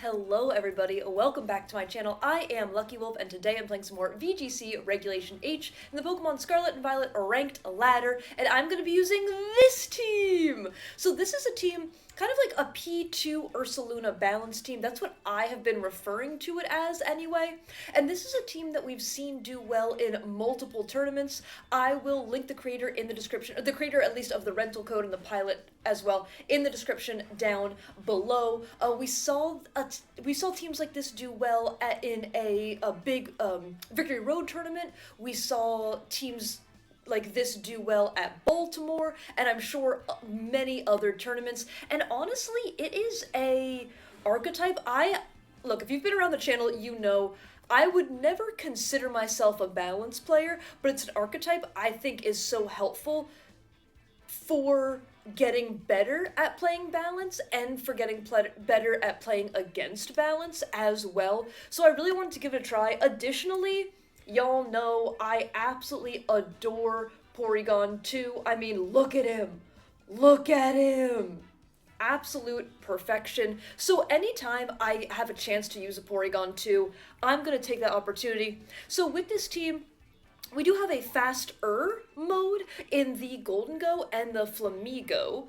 Hello everybody, welcome back to my channel. I am Lucky Wolf and today I'm playing some more VGC Regulation H in the Pokemon Scarlet and Violet Ranked Ladder, and I'm going to be using this team! So this is a team kind of like a P2 Ursaluna balance team. That's what I have been referring to it as anyway. And this is a team that we've seen do well in multiple tournaments. I will link the creator in the description, the creator at least of the rental code and the pilot as well, in the description down below. We saw teams like this do well in a big Victory Road tournament. We saw teams like this do well at Baltimore, and I'm sure many other tournaments. And honestly, it is a archetype. Look, if you've been around the channel, you know I would never consider myself a balance player, but it's an archetype I think is so helpful for getting better at playing balance and for getting better at playing against balance as well. So I really wanted to give it a try. Additionally, y'all know I absolutely adore Porygon 2. I mean, look at him. Look at him. Absolute perfection. So anytime I have a chance to use a Porygon 2, I'm going to take that opportunity. So with this team, we do have a faster mode in the Golden Go and the Flamigo.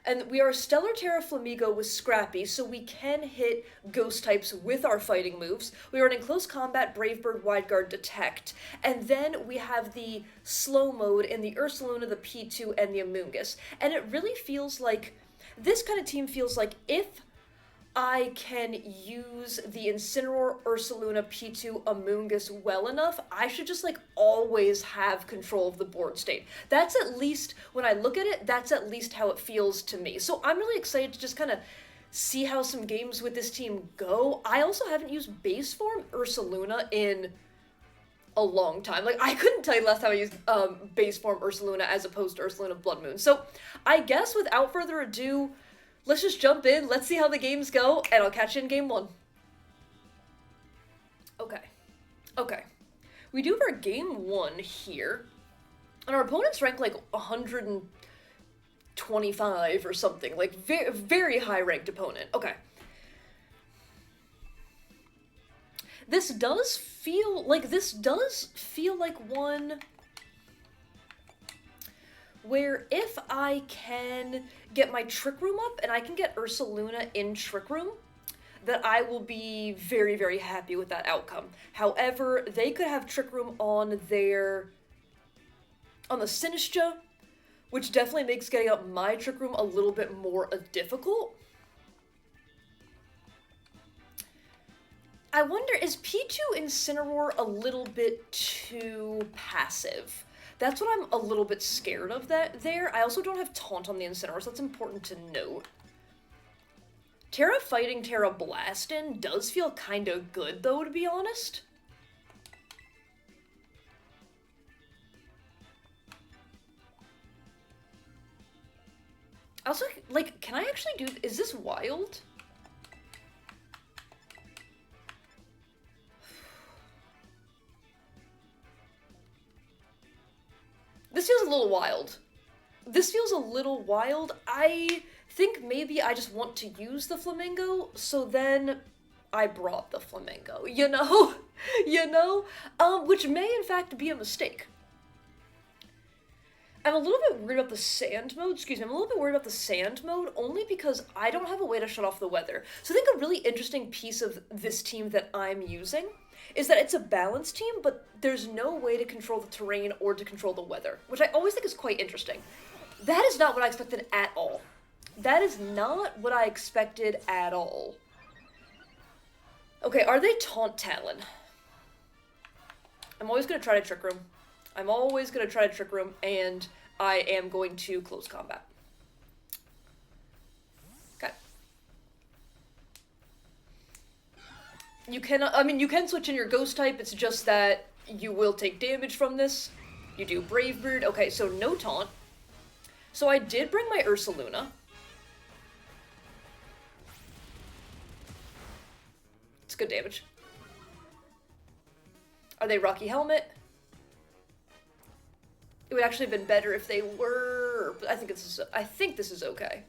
And we are Stellar Terra Flamigo with Scrappy, so we can hit ghost types with our fighting moves. We are in close combat, Brave Bird, Wide Guard, Detect. And then we have the slow mode in the Ursaluna, the P2, and the Amoonguss. And it really feels like, this kind of team feels like if I can use the Incineroar, Ursaluna, P2, Amoonguss well enough, I should just like always have control of the board state. That's at least, when I look at it, that's at least how it feels to me. So I'm really excited to just kind of see how some games with this team go. I also haven't used base form Ursaluna in a long time. Like, I couldn't tell you last time I used base form Ursaluna as opposed to Ursaluna Blood Moon. So I guess without further ado, let's just jump in, let's see how the games go, and I'll catch you in game one. Okay. We do have our game one here, and our opponent's ranked like 125 or something, like very high ranked opponent. Okay. This does feel like one where if I can get my Trick Room up and I can get Ursaluna in Trick Room, that I will be very, very happy with that outcome. However, they could have Trick Room on the Sinistcha, which definitely makes getting up my Trick Room a little bit more difficult. I wonder, is P2 Incineroar a little bit too passive? That's what I'm a little bit scared of there. I also don't have Taunt on the Incineroar, so that's important to note. Terra fighting Terra Blastin does feel kind of good, though, to be honest. Also, like, can I actually do... Is this wild? This feels a little wild. This feels a little wild. I think maybe I just want to use the Flamingo, so then I brought the Flamingo, you know? Which may in fact be a mistake. I'm a little bit worried about the sand mode, I'm a little bit worried about the sand mode only because I don't have a way to shut off the weather. So I think a really interesting piece of this team that I'm using is that it's a balanced team, but there's no way to control the terrain or to control the weather, which I always think is quite interesting. That is not what I expected at all. That is not what I expected at all. Okay, are they Taunt Talon? I'm always going to try to Trick Room. I'm always going to try to Trick Room, and I am going to close combat. You can switch in your ghost type, it's just that you will take damage from this. You do Brave Bird. Okay, so no taunt. So I did bring my Ursaluna. It's good damage. Are they Rocky Helmet? It would actually have been better if they were, but I think this is okay.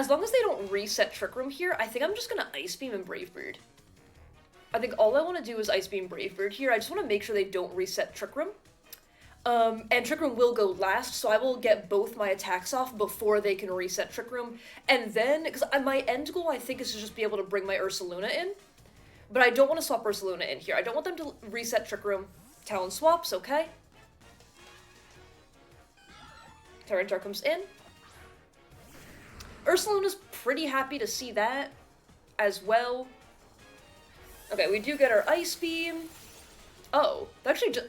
As long as they don't reset Trick Room here, I think I'm just gonna Ice Beam and Brave Bird. I think all I want to do is Ice Beam Brave Bird here. I just want to make sure they don't reset Trick Room. And Trick Room will go last, so I will get both my attacks off before they can reset Trick Room. And then, because my end goal, I think, is to just be able to bring my Ursaluna in. But I don't want to swap Ursaluna in here. I don't want them to reset Trick Room. Talon swaps, okay. Tyranitar comes in. Ursaluna's pretty happy to see that as well. Okay, we do get our Ice Beam. Oh, that actually just...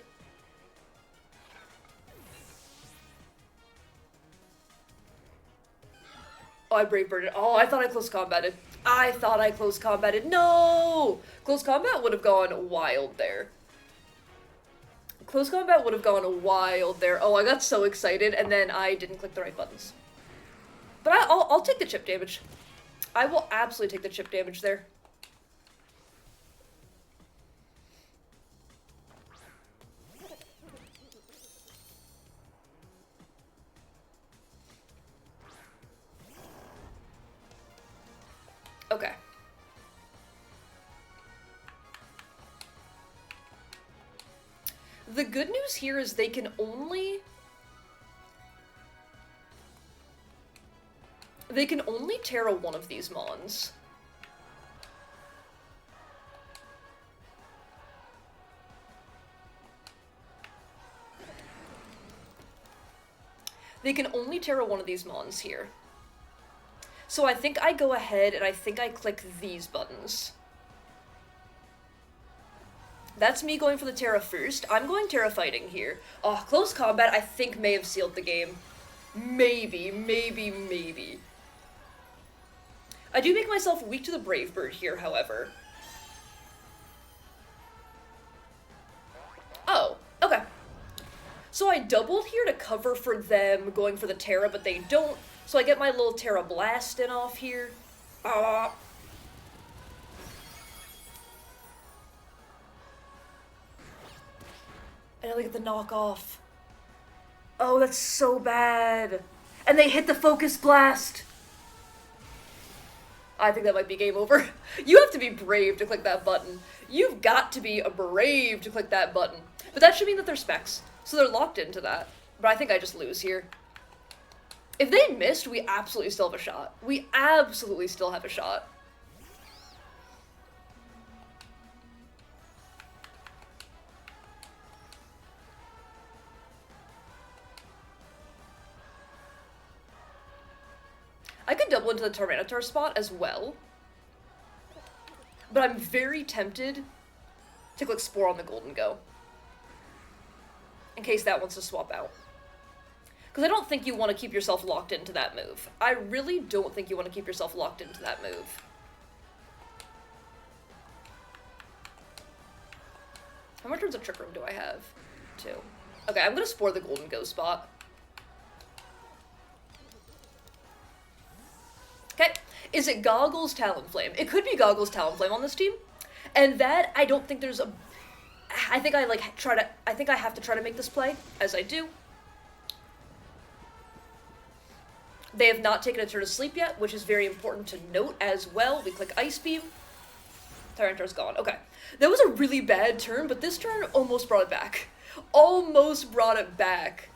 Oh, I Brave Birded. Oh, I thought I close combated. I thought I close combated. No! Close combat would have gone wild there. Close combat would have gone wild there. Oh, I got so excited, and then I didn't click the right buttons. But I'll take the chip damage. I will absolutely take the chip damage there. Okay. The good news here is they can only Terra one of these Mons. They can only Terra one of these Mons here. So I think I go ahead and I think I click these buttons. That's me going for the Terra first. I'm going Terra fighting here. Oh, close combat I think may have sealed the game. Maybe, maybe, maybe. I do make myself weak to the Brave Bird here, however. Oh, okay. So I doubled here to cover for them going for the Terra, but they don't. So I get my little Terra Blast in off here. And I get the knockoff. Oh, that's so bad. And they hit the Focus Blast. I think that might be game over. You have to be brave to click that button. You've got to be brave to click that button. But that should mean that they're specs. So they're locked into that. But I think I just lose here. If they missed, we absolutely still have a shot. We absolutely still have a shot. I could double into the Tyranitar spot as well. But I'm very tempted to click Spore on the Golden Go. In case that wants to swap out. Because I don't think you want to keep yourself locked into that move. I really don't think you want to keep yourself locked into that move. How many turns of Trick Room do I have? 2. Okay, I'm going to Spore the Golden Go spot. Okay, is it Goggles Talonflame? It could be Goggles Talonflame on this team. And that, I don't think there's a... I think I have to try to make this play, as I do. They have not taken a turn of sleep yet, which is very important to note as well. We click Ice Beam. Tyranitar's gone. Okay. That was a really bad turn, but this turn almost brought it back. Almost brought it back.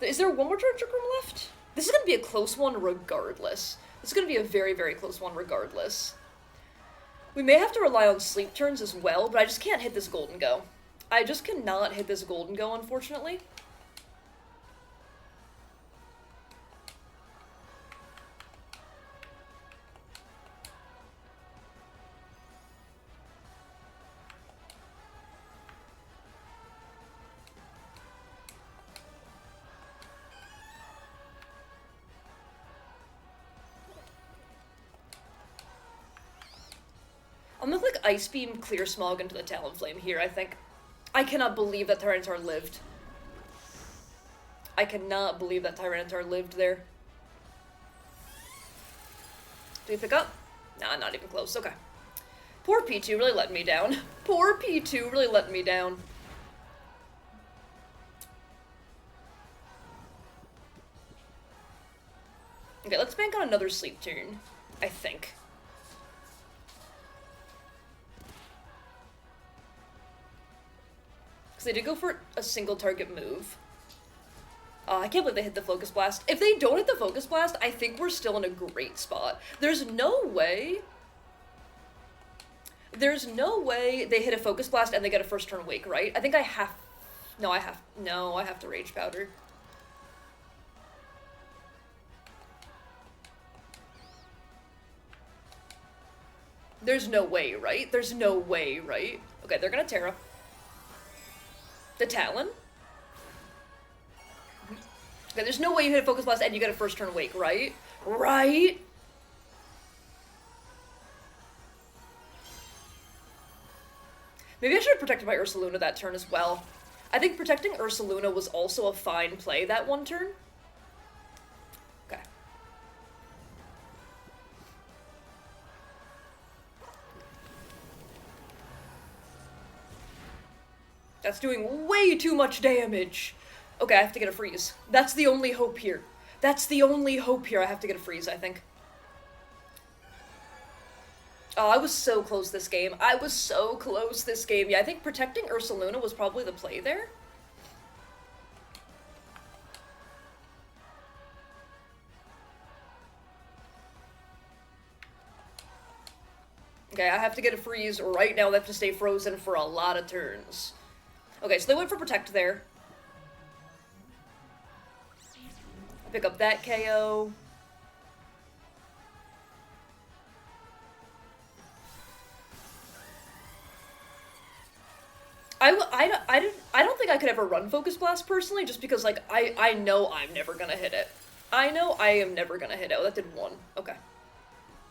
Is there one more turn of Trick Room left? This is going to be a close one regardless. This is going to be a very, very close one regardless. We may have to rely on sleep turns as well, but I just can't hit this Golden Go. I just cannot hit this Golden Go, unfortunately. I'm gonna click Ice Beam, Clear Smog into the Talonflame here, I think. I cannot believe that Tyranitar lived. I cannot believe that Tyranitar lived there. Do we pick up? Nah, not even close. Okay. Poor P2 really letting me down. Poor P2 really letting me down. Okay, let's bank on another sleep turn, I think. Because they did go for a single target move. I can't believe they hit the Focus Blast. If they don't hit the Focus Blast, I think we're still in a great spot. There's no way they hit a Focus Blast and they get a first turn Wake, right? I think I have... No, I have to Rage Powder. There's no way, right? There's no way, right? Okay, they're gonna Terra. The Talon. Okay, there's no way you hit a Focus Blast and you get a first turn Wake, right? Right? Maybe I should have protected my Ursaluna that turn as well. I think protecting Ursaluna was also a fine play that one turn. Okay. That's doing way too much damage. Okay, I have to get a freeze. That's the only hope here. That's the only hope here. I have to get a freeze, I think. Oh, I was so close this game. I was so close this game. Yeah, I think protecting Ursaluna was probably the play there. Okay, I have to get a freeze right now. They have to stay frozen for a lot of turns. Okay, so they went for Protect there. Pick up that KO. I don't think I could ever run Focus Blast personally, just because, like, I know I'm never gonna hit it. I know I am never gonna hit it. Oh, that did one. Okay.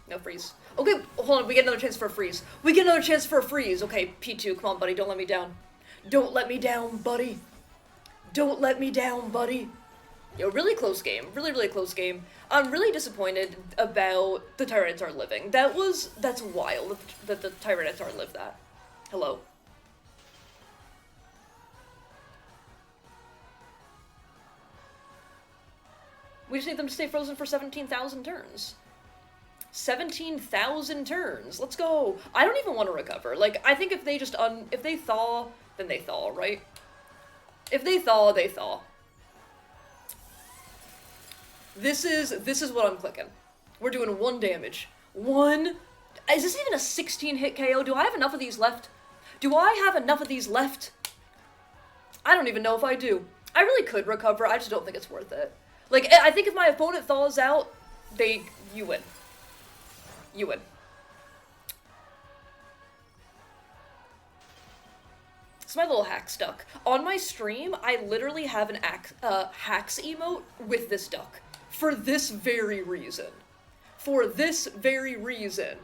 No freeze. Okay, hold on, we get another chance for a freeze. We get another chance for a freeze. Okay, P2, come on, buddy, don't let me down. Don't let me down, buddy. Don't let me down, buddy. Yo, really close game. Really, really close game. I'm really disappointed about the Tyranitar living. That's wild that the Tyranitar lived that. Hello. We just need them to stay frozen for 17,000 turns. 17,000 turns. Let's go. I don't even want to recover. Like, I think if they just if they thaw, then they thaw, right? If they thaw, they thaw. This is what I'm clicking. We're doing 1 damage. 1. Is this even a 16-hit KO? Do I have enough of these left? Do I have enough of these left? I don't even know if I do. I really could recover. I just don't think it's worth it. Like, I think if my opponent thaws out, you win. You win. It's my little Hax duck. On my stream, I literally have an Hax emote with this duck. For this very reason. For this very reason.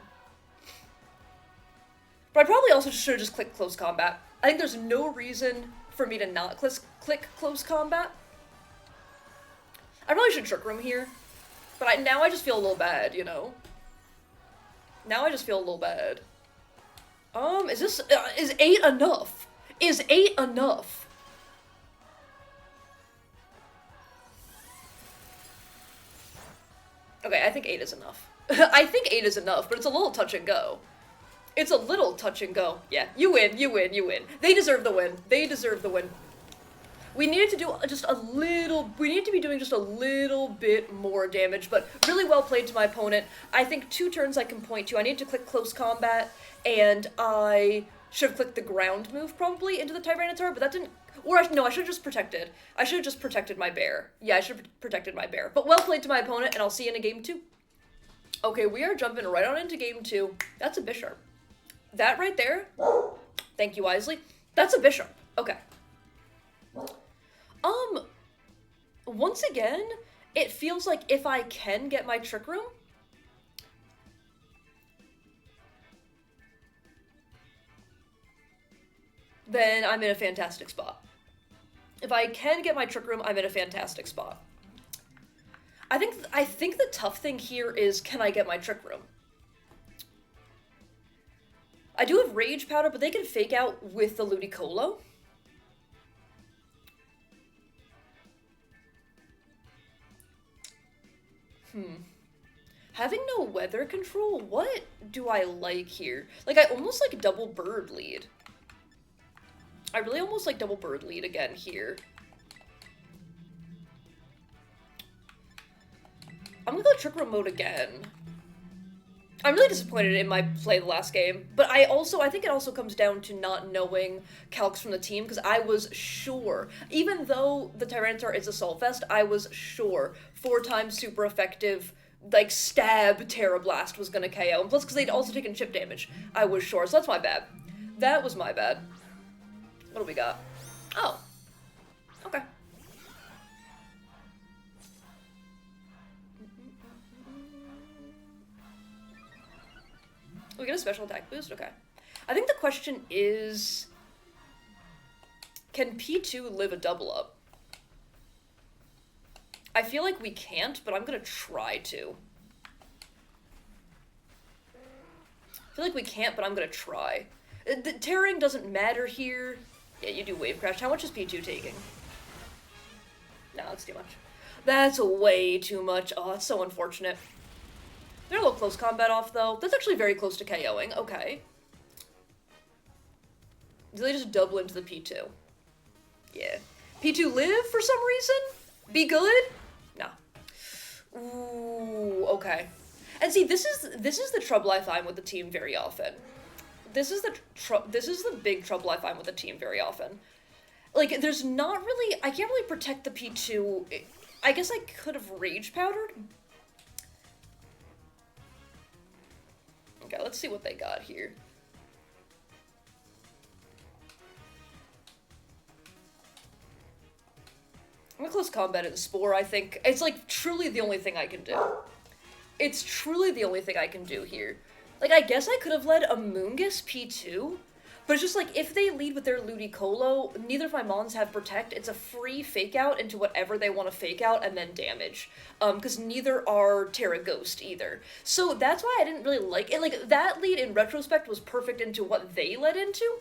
But I probably also should have just clicked Close Combat. I think there's no reason for me to not click Close Combat. I probably should Trick Room here. But now I just feel a little bad, you know? Now I just feel a little bad. Is 8 enough? Is 8 enough? Okay, I think 8 is enough. I think 8 is enough, but it's a little touch and go. It's a little touch and go. Yeah, you win, you win, you win. They deserve the win. They deserve the win. We needed to do just a little, we need to be doing just a little bit more damage, but really well played to my opponent. I think 2 turns I can point to. I need to click Close Combat, and I should have clicked the ground move probably into the Tyranitar, but that didn't, no, I should have just protected. I should have just protected my bear. Yeah, I should have protected my bear. But well played to my opponent, and I'll see you in a game 2. Okay, we are jumping right on into game 2. That's a Bisharp. That right there, thank you, Wisely, that's a Bisharp. Okay. Once again, it feels like if I can get my Trick Room, then I'm in a fantastic spot. If I can get my Trick Room, I'm in a fantastic spot. I think the tough thing here is, can I get my Trick Room? I do have Rage Powder, but they can Fake Out with the Ludicolo. Having no weather control, what do I like here? Like, I almost like double bird lead. I really almost like double bird lead again here. I'm gonna go trick room mode again. I'm really disappointed in my play the last game, but I think it also comes down to not knowing calcs from the team, because I was sure, even though the Tyranitar is Assault Vest, I was sure 4 times super effective, like, stab Terra Blast was gonna KO, and plus because they'd also taken chip damage, I was sure, so that's my bad. That was my bad. What do we got? Oh. Okay. We get a special attack boost? Okay. I think the question is, can P2 live a double up? I feel like we can't, but I'm gonna try to. I feel like we can't, but I'm gonna try. The tearing doesn't matter here. Yeah, you do Wave Crash. How much is P2 taking? No, that's too much. That's way too much. Oh, that's so unfortunate. They're a little close combat off, though. That's actually very close to KOing. Okay. Do they just double into the P2? Yeah. P2 live for some reason? Be good? No. Ooh, okay. And see, this is the trouble I find with the team very often. This is the big trouble I find with the team very often. Like, there's not really, I can't really protect the P2. I guess I could have Rage Powdered. Okay, let's see what they got here. I'm gonna close combat in Spore, I think. It's like truly the only thing I can do. It's truly the only thing I can do here. Like, I guess I could have led Amoonguss P2, but it's just like, if they lead with their Ludicolo, neither of my Mons have Protect. It's a free fake out into whatever they want to fake out and then damage. Because neither are Terra Ghost either. So that's why I didn't really like it. Like, that lead in retrospect was perfect into what they led into,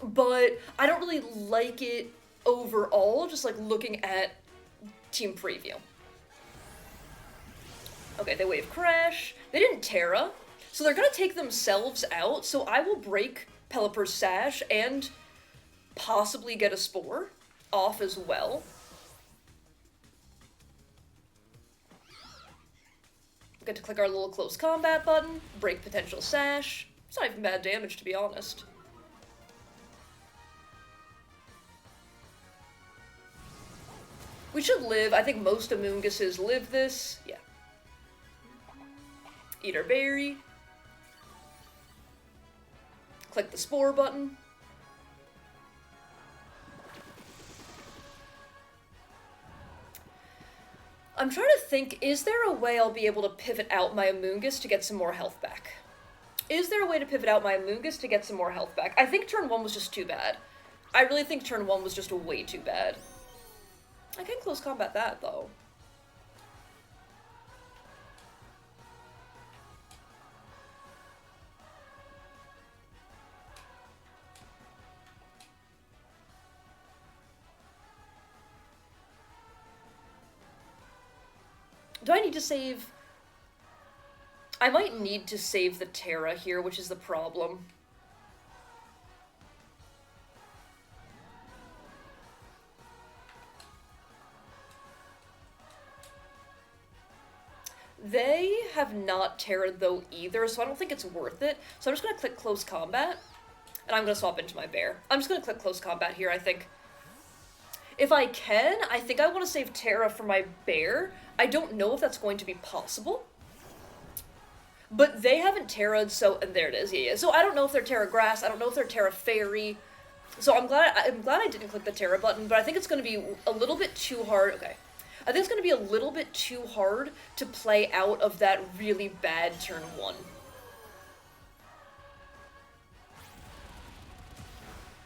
but I don't really like it overall, just like looking at team preview. Okay, they Wave Crash. They didn't Terra, so they're gonna take themselves out, so I will break Pelipper's Sash and possibly get a Spore off as well. Get to click our little close combat button, break potential Sash. It's not even bad damage, to be honest. We should live. I think most Amoongusses live this. Yeah. Eat our berry. Click the Spore button. I'm trying to think, is there a way I'll be able to pivot out my Amoonguss to get some more health back? Is there a way to pivot out my Amoonguss to get some more health back? I think turn 1 was just too bad. I really think turn 1 was just way too bad. I can close combat that, though. Do I need to save? I might need to save the Terra here, which is the problem. They have not Terra'd though either, so I don't think it's worth it. So I'm just gonna click close combat, and I'm gonna swap into my bear. I'm just gonna click close combat here, I think. If I can, I think I want to save Terra for my bear. I don't know if that's going to be possible. But they haven't Terra'd, so, and there it is, yeah. So I don't know if they're Terra Grass, I don't know if they're Terra Fairy. So I'm glad I didn't click the Terra button, but I think it's gonna be a little bit too hard. Okay. I think it's gonna be a little bit too hard to play out of that really bad turn 1.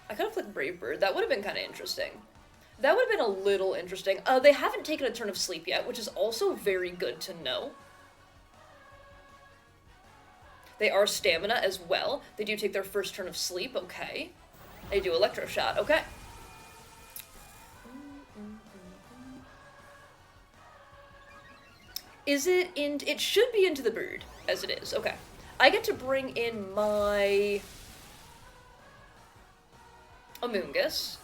I could have clicked Brave Bird. That would have been kind of interesting. That would have been a little interesting. They haven't taken a turn of sleep yet, which is also very good to know. They are stamina as well. They do take their first turn of sleep, okay. They do Electro Shot, okay. Is it in... It should be into the bird, as it is. Okay. I get to bring in my... Amoonguss.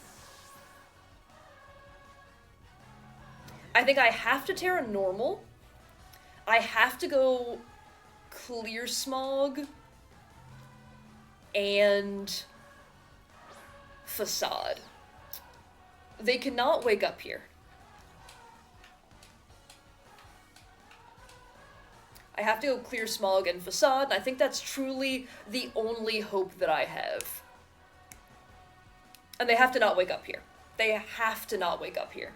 I think I have to Terra normal. I have to go Clear Smog and Facade. They cannot wake up here. I have to go Clear Smog and Facade, and I think that's truly the only hope that I have. And they have to not wake up here. They have to not wake up here.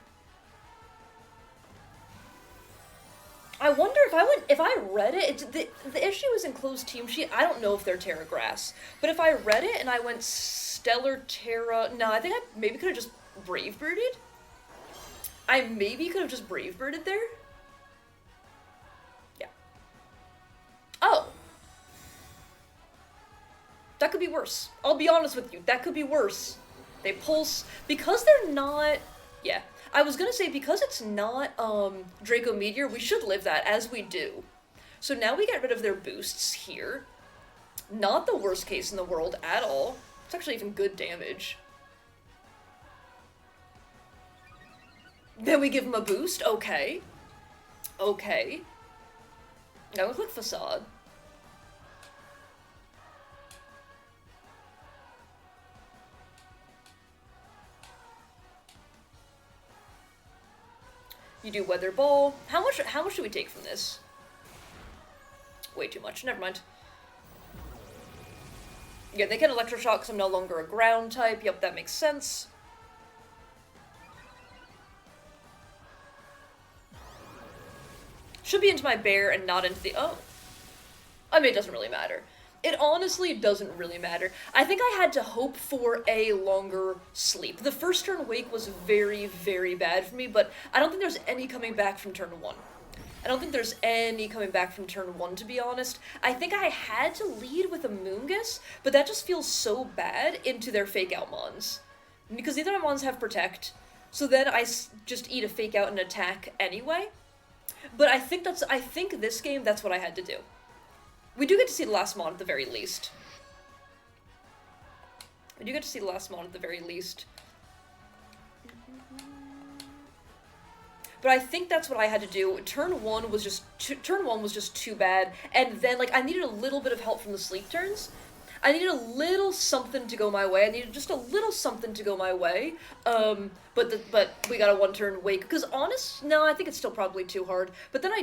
I wonder if I read it, the issue is in closed team sheet. I don't know if they're Terra Grass, but if I read it and I went Stellar Terra, no, I think I maybe could have just Brave Birded. I maybe could have just Brave Birded there. Yeah. Oh. That could be worse. I'll be honest with you, that could be worse. They pulse, because they're not, yeah. I was gonna say, because it's not, Draco Meteor, we should live that, as we do. So now we get rid of their boosts here. Not the worst case in the world at all. It's actually even good damage. Then we give them a boost, okay. Okay. Now we click Facade. You do Weather Ball. How much should we take from this? Way too much. Never mind. Yeah, they can Electroshock because I'm no longer a ground type. Yep, that makes sense. Should be into my bear and not into the... Oh. I mean, it doesn't really matter. It honestly doesn't really matter. I think I had to hope for a longer sleep. The first turn wake was very, very bad for me, but I don't think there's any coming back from turn 1. I don't think there's any coming back from turn 1, to be honest. I think I had to lead with a Moongus, but that just feels so bad into their Fake Out Mons. Because neither of my Mons have Protect, so then I just eat a Fake Out and attack anyway. But I think this game, that's what I had to do. We do get to see the last Mon at the very least. We do get to see the last Mon at the very least. But I think that's what I had to do. Turn 1 was just too bad, and then like I needed a little bit of help from the sleep turns. I needed a little something to go my way. I needed just a little something to go my way. But we got a 1-turn wake. Because no, I think it's still probably too hard. But then I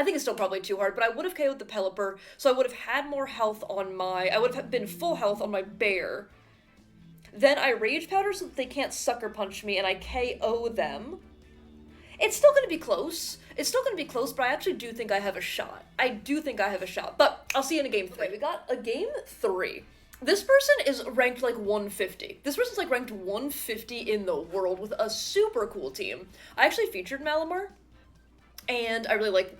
think it's still probably too hard, but I would have KO'd the Pelipper, so I would have had more health on I would have been full health on my bear. Then I Rage Powder so that they can't Sucker Punch me, and I KO them. It's still gonna be close. It's still gonna be close, but I actually do think I have a shot. I do think I have a shot, but I'll see you in a game 3. We got a game 3. This person is ranked like 150. This person's like ranked 150 in the world with a super cool team. I actually featured Malamar. And I really like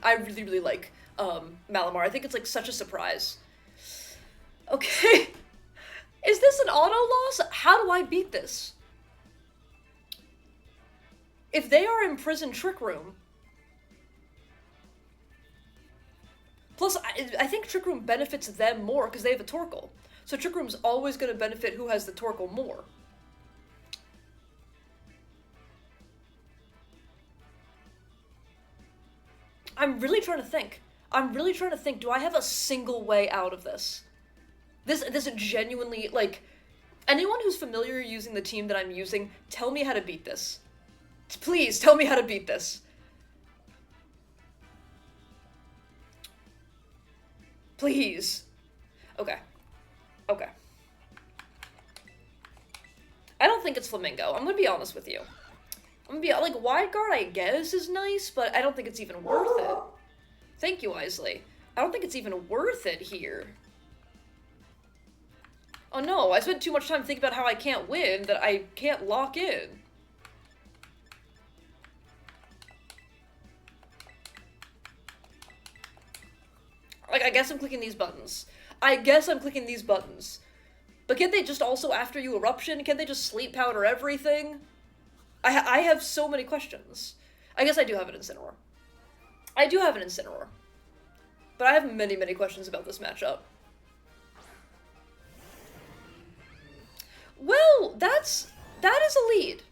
Malamar. I think it's like such a surprise. Okay. Is this an auto loss? How do I beat this? If they are in Prison Trick Room. Plus, I think Trick Room benefits them more because they have a Torkoal. So Trick Room's always going to benefit who has the Torkoal more. I'm really trying to think. Do I have a single way out of this? This genuinely, like, anyone who's familiar using the team that I'm using, tell me how to beat this. Please, tell me how to beat this. Please. Okay. Okay. I don't think it's Flamingo. I'm gonna be honest with you. I'm gonna be, like, Wide Guard, I guess, is nice, but I don't think it's even worth it. Thank you, Isley. I don't think it's even worth it here. Oh no, I spent too much time thinking about how I can't win that I can't lock in. Like, I guess I'm clicking these buttons. But can't they just also, after you Eruption, can't they just Sleep Powder everything? I have so many questions. I guess I do have an Incineroar. I do have an Incineroar. But I have many, many questions about this matchup. Well, that is a lead.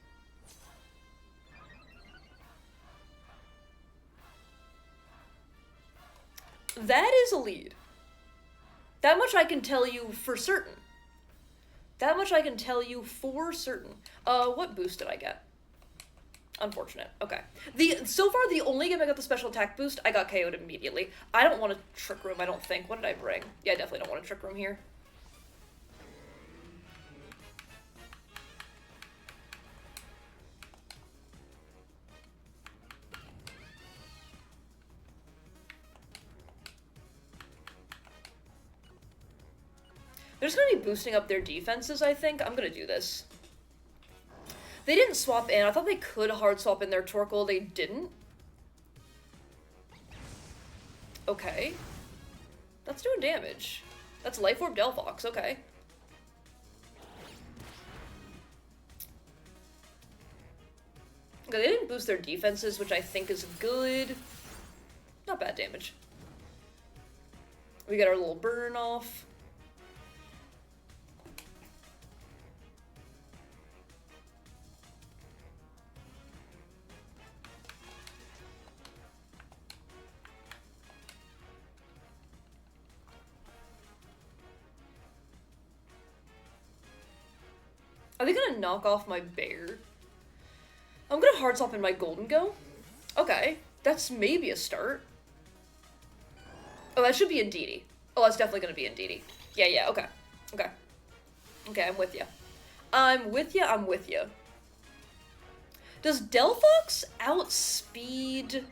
That is a lead. That much I can tell you for certain. That much I can tell you for certain. What boost did I get? Unfortunate. Okay. So far, the only game I got the special attack boost, I got KO'd immediately. I don't want a Trick Room, I don't think. What did I bring? Yeah, I definitely don't want a Trick Room here. They're just gonna be boosting up their defenses, I think. I'm gonna do this. They didn't swap in. I thought they could hard swap in their Torkoal. They didn't. Okay. That's doing damage. That's Life Orb Delphox, okay. Okay, they didn't boost their defenses, which I think is good. Not bad damage. We get our little burn off. Are they gonna knock off my bear? I'm gonna hard swap in my Golden Go. Okay, that's maybe a start. Oh, that should be Indeedee. Oh, that's definitely gonna be Indeedee. Yeah, okay. Okay. Okay, I'm with you. I'm with you. Does Delphox outspeed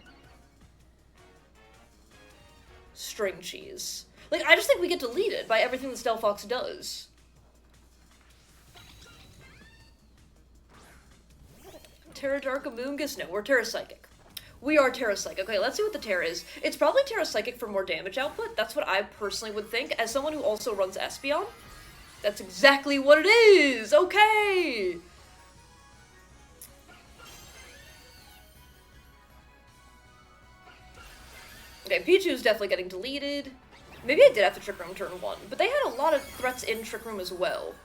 String Cheese? Like, I just think we get deleted by everything that Delphox does. Terra Dark Amoonguss? No, we're Terra Psychic. We are Terra Psychic. Okay, let's see what the Terra is. It's probably Terra Psychic for more damage output. That's what I personally would think. As someone who also runs Espeon, that's exactly what it is! Okay! Okay, Pichu's definitely getting deleted. Maybe I did have to Trick Room turn 1, but they had a lot of threats in Trick Room as well.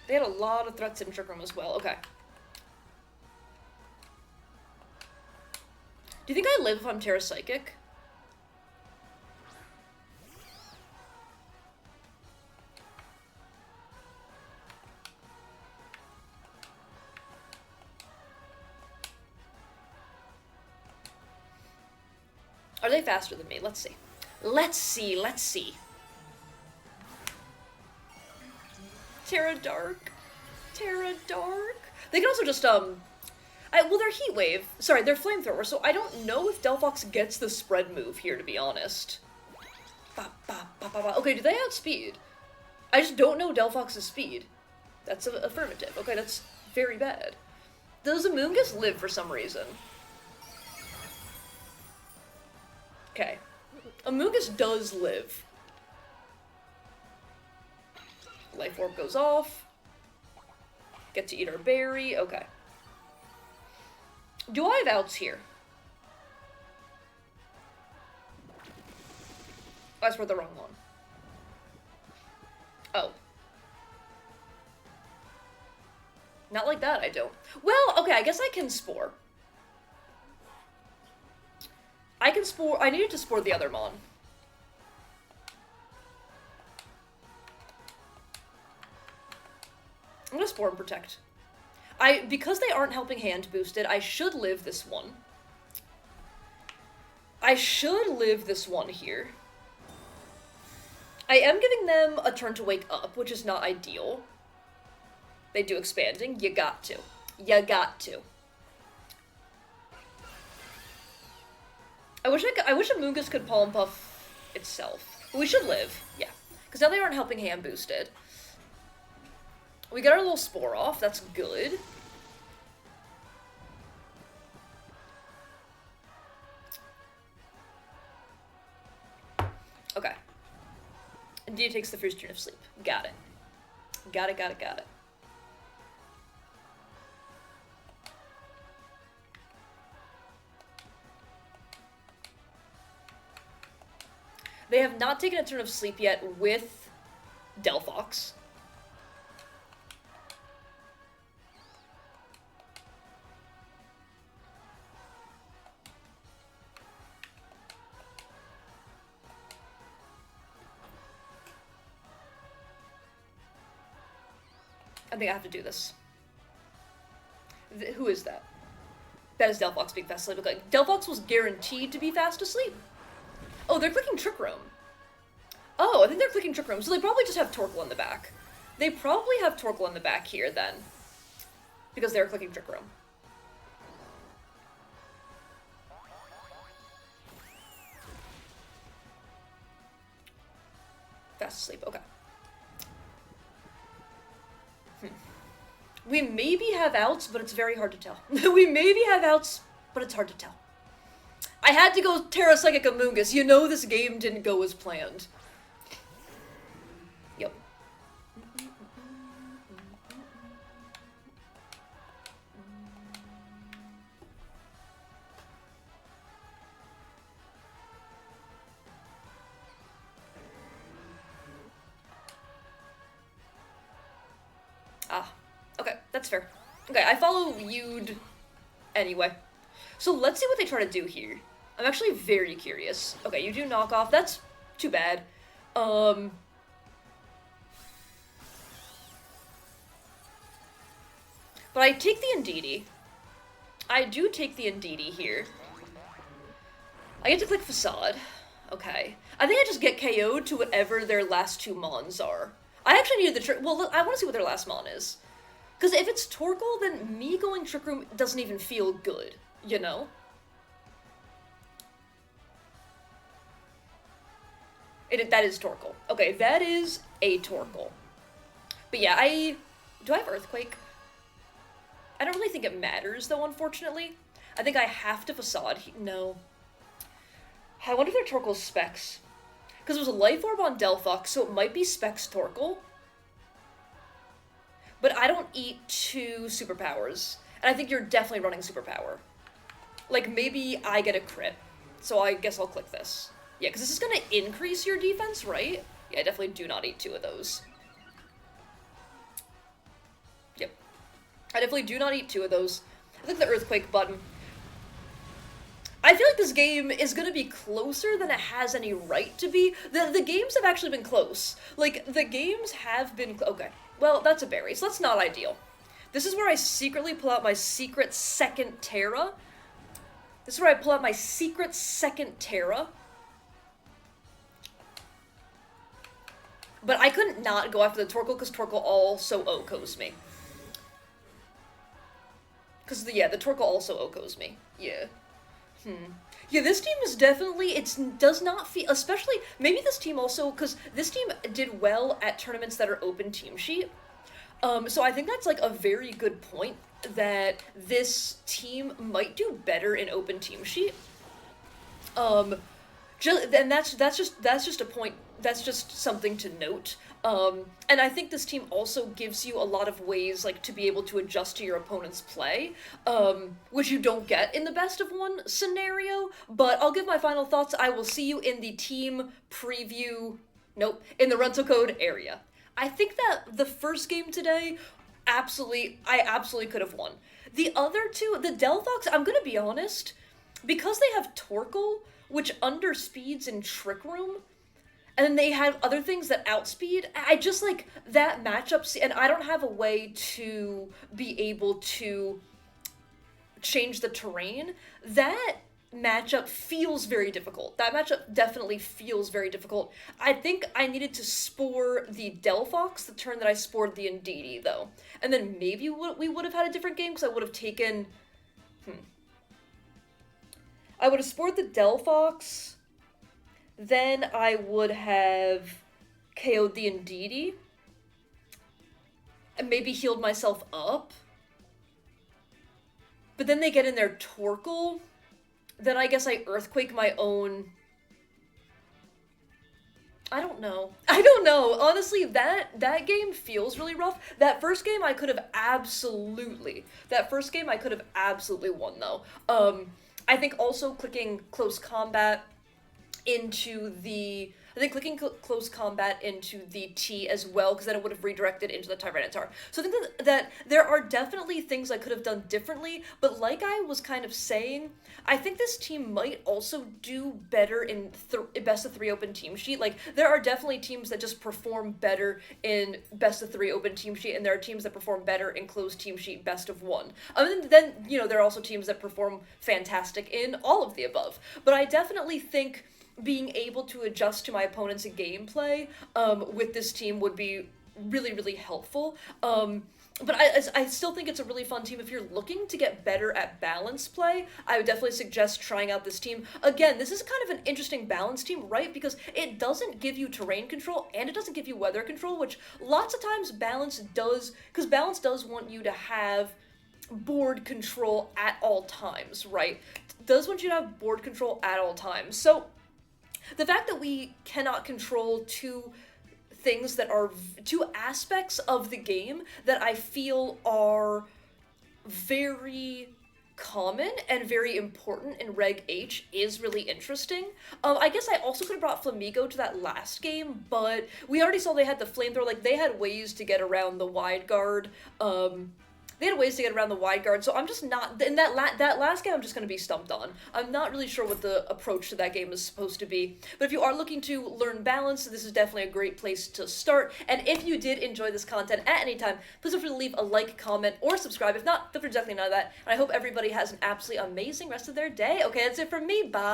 They had a lot of threats in Trick Room as well. Okay. Do you think I live if I'm Terra Psychic? Are they faster than me? Let's see. Let's see. Terra Dark. They can also just, well, they're Heat Wave. Sorry, they're Flamethrower, so I don't know if Delphox gets the spread move here, to be honest. Okay, do they outspeed? I just don't know Delphox's speed. That's affirmative. Okay, that's very bad. Does Amoonguss live for some reason? Okay. Amoonguss does live. Life Orb goes off. Get to eat our berry. Okay. Do I have outs here? Oh, I swear the wrong one. Oh. Not like that, I don't. Well, okay, I guess I can Spore. I can Spore. I needed to Spore the other Mon. I'm gonna Spore and Protect. Because they aren't Helping Hand boosted, I should live this one. I should live this one here. I am giving them a turn to wake up, which is not ideal. They do expanding. You got to. You got to. I wish Amoonguss could Palm Puff itself. But we should live. Yeah. Because now they aren't Helping Hand boosted. We get our little Spore off. That's good. Okay. Indeed takes the first turn of sleep. Got it. Got it. They have not taken a turn of sleep yet with Delphox. I think I have to do this. Who is that? That is Delphox being fast asleep. Like, Delphox was guaranteed to be fast asleep. Oh, they're clicking Trick Room. Oh, I think they're clicking Trick Room, so they probably just have Torkoal in the back. They probably have Torkoal in the back here, then. Because they're clicking Trick Room. Fast asleep, okay. We maybe have outs, but it's very hard to tell. We maybe have outs, but it's hard to tell. I had to go Terra Psychic Amoonguss. You know this game didn't go as planned. Yep. Ah. Okay, that's fair. Okay, I follow Yude anyway. So let's see what they try to do here. I'm actually very curious. Okay, you do knockoff. That's too bad. But I take the Indeedee. I do take the Indeedee here. I get to click Facade. Okay. I think I just get KO'd to whatever their last two Mons are. I actually needed the trick. Well, I want to see what their last Mon is. Because if it's Torkoal, then me going Trick Room doesn't even feel good, you know? That is Torkoal. Okay, that is a Torkoal. But yeah, do I have Earthquake? I don't really think it matters, though, unfortunately. I think I have to Facade. No. I wonder if they're Torkoal Specs. Because there's a Life Orb on Delphox, so it might be Specs Torkoal. But I don't eat 2 superpowers. And I think you're definitely running superpower. Like, maybe I get a crit. So I guess I'll click this. Yeah, because this is going to increase your defense, right? Yeah, I definitely do not eat 2 of those. Yep. I definitely do not eat 2 of those. I click the Earthquake button. I feel like this game is going to be closer than it has any right to be. The games have actually been close. Like, the games have been... Okay. Well, that's a berry, so that's not ideal. This is where I secretly pull out my secret second Terra. This is where I pull out my secret second Terra. But I couldn't not go after the Torkoal, because Torkoal also OHKOs me. Because, yeah, the Torkoal also OHKOs me. Yeah. Yeah, this team is definitely, does not feel, especially, maybe this team also, because this team did well at tournaments that are open team sheet. So I think that's, like, a very good point, that this team might do better in open team sheet. And that's just a point, that's just something to note. And I think this team also gives you a lot of ways, like, to be able to adjust to your opponent's play, which you don't get in the best of one scenario, but I'll give my final thoughts. I will see you in the team preview, in the rental code area. I think that the first game today, I absolutely could have won. The other two, the Delphox, I'm gonna be honest, because they have Torkoal, which underspeeds in Trick Room, and then they have other things that outspeed, I just, like, that matchup, and I don't have a way to be able to change the terrain, that matchup feels very difficult. That matchup definitely feels very difficult. I think I needed to spore the Delphox the turn that I spored the Indeedee, though. And then maybe we would have had a different game, because I would have taken... I would have spored the Delphox... Then I would have KO'd the Indeedee, and maybe healed myself up. But then they get in their Torkoal, then I guess I Earthquake my own... I don't know. Honestly, that game feels really rough. That first game I could have absolutely won, though. I think also clicking Close Combat into the and then clicking close combat into the T as well, because then it would have redirected into the Tyranitar. So I think that there are definitely things I could have done differently, but like I was kind of saying, I think this team might also do better in best of 3 open team sheet. Like, there are definitely teams that just perform better in best of 3 open team sheet, and there are teams that perform better in closed team sheet best of 1. Then, you know, there are also teams that perform fantastic in all of the above. But I definitely think being able to adjust to my opponent's gameplay with this team would be really, really helpful. But I still think it's a really fun team. If you're looking to get better at balance play, I would definitely suggest trying out this team. Again, this is kind of an interesting balance team, right? Because it doesn't give you terrain control, and it doesn't give you weather control, which lots of times balance does, because balance does want you to have board control at all times, right? Does want you to have board control at all times. So the fact that we cannot control two aspects of the game that I feel are very common and very important in Reg H is really interesting. I guess I also could have brought Flamigo to that last game, but we already saw they had the flamethrower. Like, they had ways to get around the wide guard. So I'm just not, in that last game, I'm just going to be stumped on. I'm not really sure what the approach to that game is supposed to be. But if you are looking to learn balance, this is definitely a great place to start. And if you did enjoy this content at any time, please feel free to leave a like, comment, or subscribe. If not, feel free to definitely none of that. And I hope everybody has an absolutely amazing rest of their day. Okay, that's it from me. Bye.